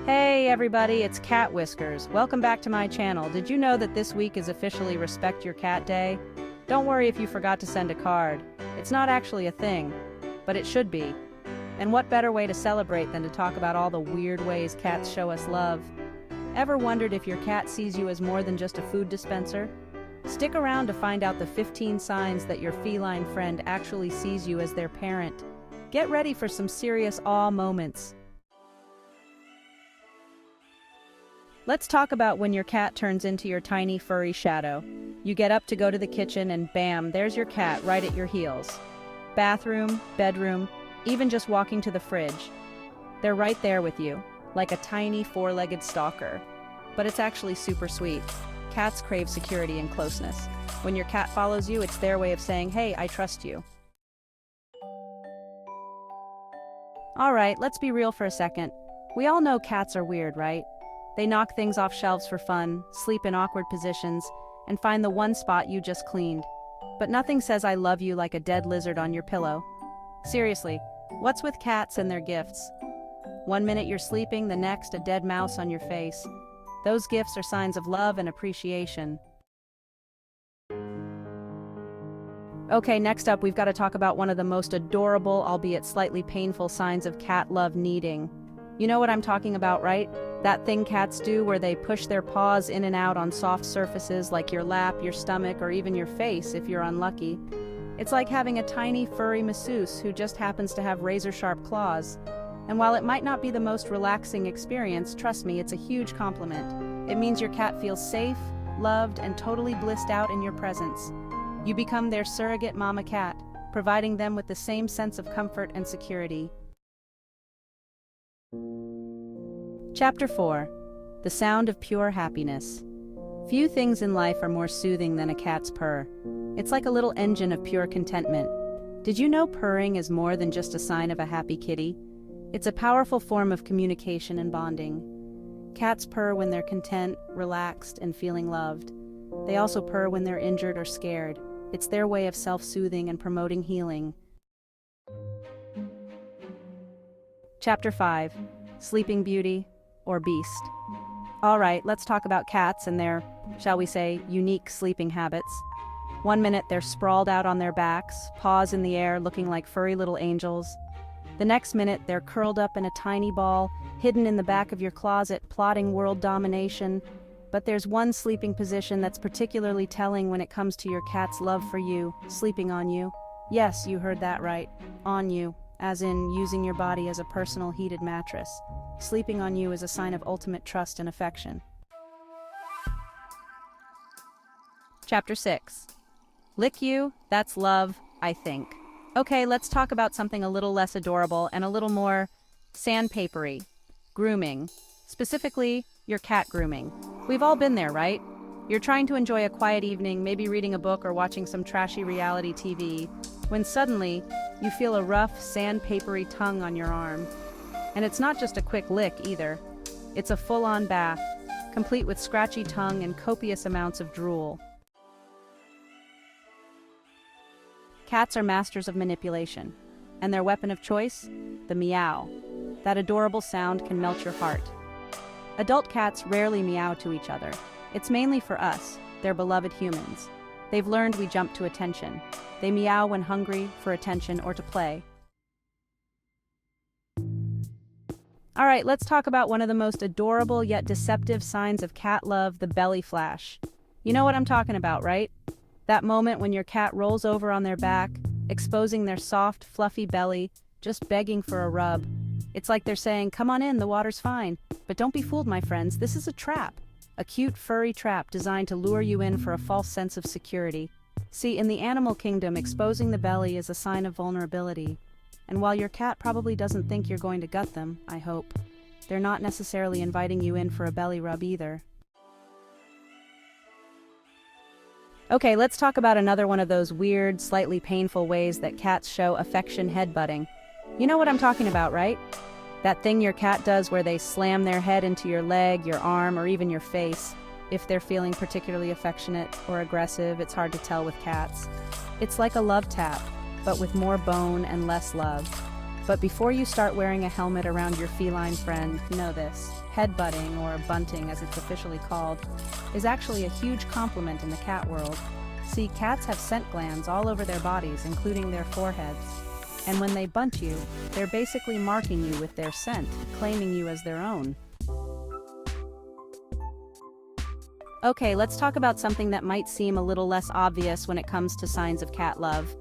Hey everybody, it's Cat Whiskers. Welcome back to my channel. Did you know that this week is officially Respect Your Cat Day? Don't worry if you forgot to send a card. It's not actually a thing, but it should be. And what better way to celebrate than to talk about all the weird ways cats show us love? Ever wondered if your cat sees you as more than just a food dispenser? Stick around to find out the 15 signs that your feline friend actually sees you as their parent. Get ready for some serious awe moments. Let's talk about when your cat turns into your tiny furry shadow. You get up to go to the kitchen and bam, there's your cat right at your heels. Bathroom, bedroom, even just walking to the fridge. They're right there with you, like a tiny four-legged stalker. But it's actually super sweet. Cats crave security and closeness. When your cat follows you, it's their way of saying, hey, I trust you. Alright, let's be real for a second. We all know cats are weird, right? They knock things off shelves for fun, sleep in awkward positions, and find the one spot you just cleaned. But nothing says I love you like a dead lizard on your pillow. Seriously, what's with cats and their gifts? One minute you're sleeping, the next a dead mouse on your face. Those gifts are signs of love and appreciation. Okay, next up we've got to talk about one of the most adorable, albeit slightly painful signs of cat love, kneading. You know what I'm talking about, right? That thing cats do where they push their paws in and out on soft surfaces like your lap, your stomach, or even your face if you're unlucky. It's like having a tiny furry masseuse who just happens to have razor-sharp claws. And while it might not be the most relaxing experience, trust me, it's a huge compliment. It means your cat feels safe, loved, and totally blissed out in your presence. You become their surrogate mama cat, providing them with the same sense of comfort and security. Chapter 4. The Sound of Pure Happiness. Few things in life are more soothing than a cat's purr. It's like a little engine of pure contentment. Did you know purring is more than just a sign of a happy kitty? It's a powerful form of communication and bonding. Cats purr when they're content, relaxed, and feeling loved. They also purr when they're injured or scared. It's their way of self-soothing and promoting healing. Chapter 5. Sleeping Beauty or Beast. Alright, let's talk about cats and their, shall we say, unique sleeping habits. One minute they're sprawled out on their backs, paws in the air looking like furry little angels. The next minute they're curled up in a tiny ball, hidden in the back of your closet, plotting world domination. But there's one sleeping position that's particularly telling when it comes to your cat's love for you, sleeping on you. Yes, you heard that right. On you, as in using your body as a personal heated mattress. Sleeping on you is a sign of ultimate trust and affection. Chapter 6. Lick you? That's love, I think. Okay, let's talk about something a little less adorable and a little more sandpapery. Grooming. Specifically, your cat grooming. We've all been there, right? You're trying to enjoy a quiet evening, maybe reading a book or watching some trashy reality TV, when suddenly, you feel a rough, sandpapery tongue on your arm. And it's not just a quick lick, either. It's a full-on bath, complete with scratchy tongue and copious amounts of drool. Cats are masters of manipulation, and their weapon of choice? The meow. That adorable sound can melt your heart. Adult cats rarely meow to each other. It's mainly for us, their beloved humans. They've learned we jump to attention. They meow when hungry, for attention, or to play. Alright, let's talk about one of the most adorable yet deceptive signs of cat love, the belly flash. You know what I'm talking about, right? That moment when your cat rolls over on their back, exposing their soft, fluffy belly, just begging for a rub. It's like they're saying, come on in, the water's fine. But don't be fooled, my friends, this is a trap. A cute, furry trap designed to lure you in for a false sense of security. See, in the animal kingdom, exposing the belly is a sign of vulnerability. And while your cat probably doesn't think you're going to gut them, I hope, they're not necessarily inviting you in for a belly rub either. Okay, let's talk about another one of those weird, slightly painful ways that cats show affection: headbutting. You know what I'm talking about, right? That thing your cat does where they slam their head into your leg, your arm, or even your face. If they're feeling particularly affectionate or aggressive, it's hard to tell with cats. It's like a love tap, but with more bone and less love. But before you start wearing a helmet around your feline friend, know this: headbutting, or bunting as it's officially called, is actually a huge compliment in the cat world. See, cats have scent glands all over their bodies, including their foreheads. And when they bunt you, they're basically marking you with their scent, claiming you as their own. Okay, let's talk about something that might seem a little less obvious when it comes to signs of cat love: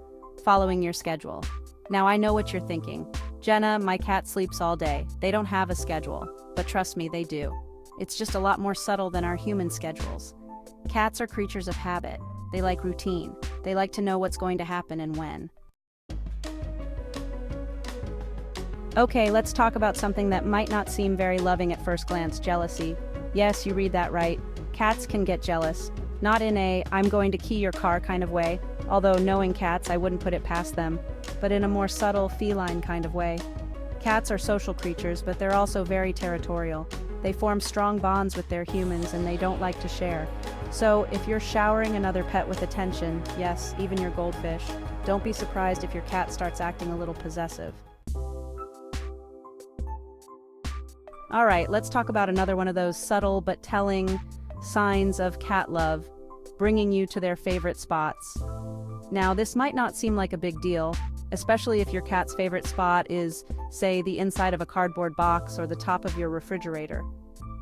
following your schedule. Now I know what you're thinking. Jenna, my cat sleeps all day. They don't have a schedule. But trust me, they do. It's just a lot more subtle than our human schedules. Cats are creatures of habit. They like routine. They like to know what's going to happen and when. Okay, let's talk about something that might not seem very loving at first glance: jealousy. Yes, you read that right. Cats can get jealous. Not in a "I'm going to key your car" kind of way, although knowing cats, I wouldn't put it past them, but in a more subtle, feline kind of way. Cats are social creatures, but they're also very territorial. They form strong bonds with their humans, and they don't like to share. So, if you're showering another pet with attention, yes, even your goldfish, don't be surprised if your cat starts acting a little possessive. Alright, let's talk about another one of those subtle but telling signs of cat love: bringing you to their favorite spots. Now, this might not seem like a big deal, especially if your cat's favorite spot is, say, the inside of a cardboard box or the top of your refrigerator.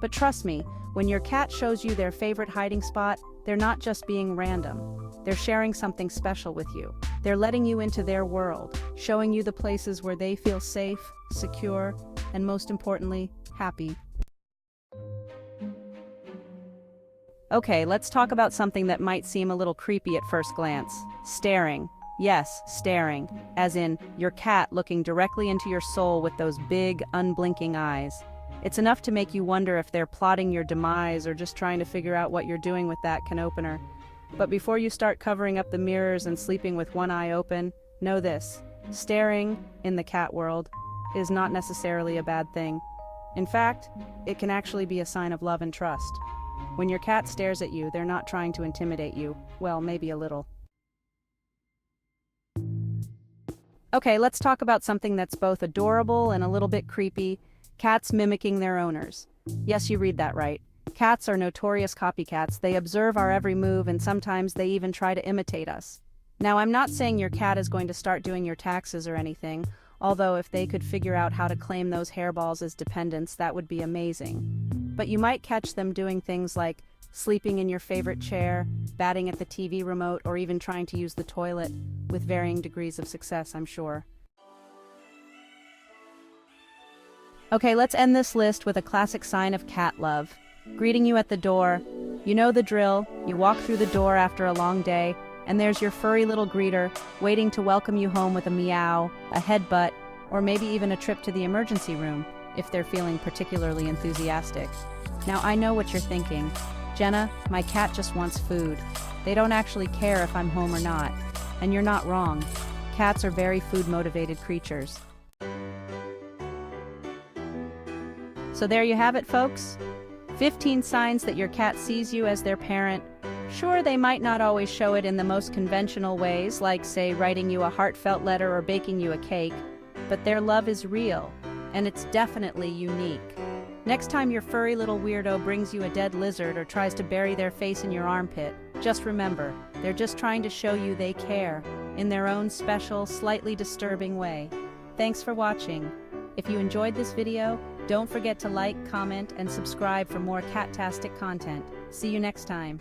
But trust me, when your cat shows you their favorite hiding spot, they're not just being random. They're sharing something special with you. They're letting you into their world, showing you the places where they feel safe, secure, and most importantly, happy. Okay, let's talk about something that might seem a little creepy at first glance: staring. Yes, staring, as in your cat looking directly into your soul with those big, unblinking eyes. It's enough to make you wonder if they're plotting your demise or just trying to figure out what you're doing with that can opener. But before you start covering up the mirrors and sleeping with one eye open, know this: staring, in the cat world, is not necessarily a bad thing. In fact, it can actually be a sign of love and trust. When your cat stares at you, they're not trying to intimidate you. Well, maybe a little. Okay, let's talk about something that's both adorable and a little bit creepy: cats mimicking their owners. Yes, you read that right. Cats are notorious copycats. They observe our every move, and sometimes they even try to imitate us. Now, I'm not saying your cat is going to start doing your taxes or anything, although if they could figure out how to claim those hairballs as dependents, that would be amazing. But you might catch them doing things like sleeping in your favorite chair, batting at the TV remote, or even trying to use the toilet, with varying degrees of success, I'm sure. Okay, let's end this list with a classic sign of cat love: greeting you at the door. You know the drill. You walk through the door after a long day, and there's your furry little greeter, waiting to welcome you home with a meow, a headbutt, or maybe even a trip to the emergency room, if they're feeling particularly enthusiastic. Now, I know what you're thinking. Jenna, my cat just wants food. They don't actually care if I'm home or not. And you're not wrong. Cats are very food-motivated creatures. So there you have it, folks. 15 signs that your cat sees you as their parent. Sure, they might not always show it in the most conventional ways, like, say, writing you a heartfelt letter or baking you a cake, but their love is real, and it's definitely unique. Next time your furry little weirdo brings you a dead lizard or tries to bury their face in your armpit, just remember, they're just trying to show you they care, in their own special, slightly disturbing way. Thanks for watching. If you enjoyed this video, don't forget to like, comment, and subscribe for more cat-tastic content. See you next time.